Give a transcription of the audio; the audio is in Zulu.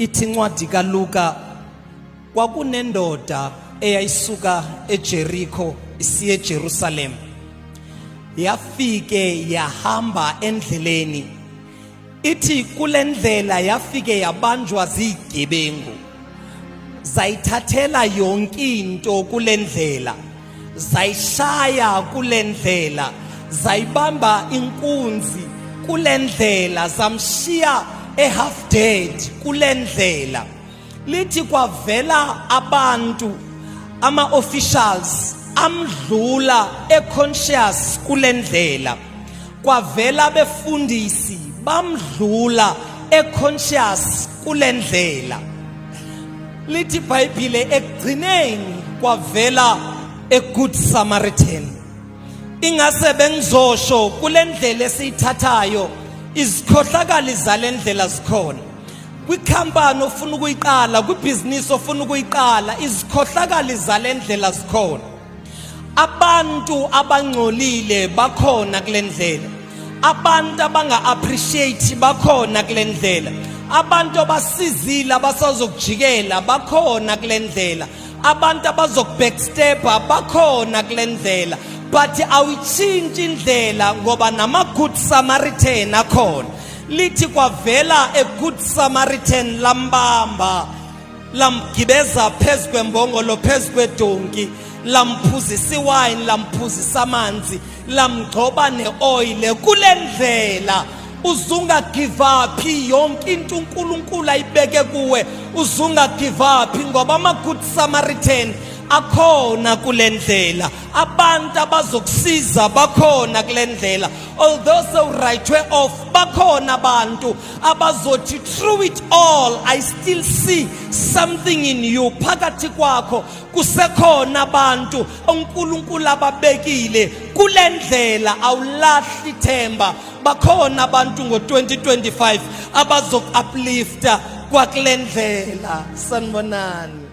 ithi incwadi kaLuka kwakunendoda eyayisuka eJericho isiya eJerusalem. Yafike yahamba endleleni, ithi kulendlela yafike yabanjwa zigebengu, zayithathela yonke into kulendlela, zayishaya kulendlela, zayibamba inkunzi kulendlela, zamshiya half dead kulendlela. Lithi kwavela abantu ama-officials amdlula conscious kulendlela, kwavela befundisi bamdlula conscious kulendlela. Lithi iBhayibhile ekugcineni kwavela good Samaritan. Ingase bengizosho kulendlela esiyithathayo izikhohlakali zalendlela zikhona. Kwikhampani ofuna ukuyiqala, kwibhizinisi ofuna ukuyiqala, izikhohlakali zalendlela zikhona. Abantu abangcolile bakhona kulendlela, abantu abanga appreciate bakhona kulendlela, abantu abasizile abasazokujikela bakhona kulendlela, abantu abazokubackstabber bakhona kulendlela. But awuyithinti indlela ngoba nama good Samaritan akhona. Lithi kwavela good Samaritan lambamba, lamgibeza phezu kwembongolo, phezu kwedonki, lamphuzisa iwine, lamphuzisa amanzi, lamgcoba neoil kulendlela. Uzunga give up yonke into uNkulunkulu ayibeke kuwe, uzunga give up ngoba ama good Samaritan akhona kulendlela, abantu abazokusiza bakhona kulendlela. Although so right way off, bakhona abantu abazothi through it all I still see something in you. Phakathi kwakho kusekhona abantu uNkulunkulu ababekile kulendlela, awulahli ithemba. Bakhona abantu ngo-2025 abazoku uplifta kwakulendlela. Sanibonani.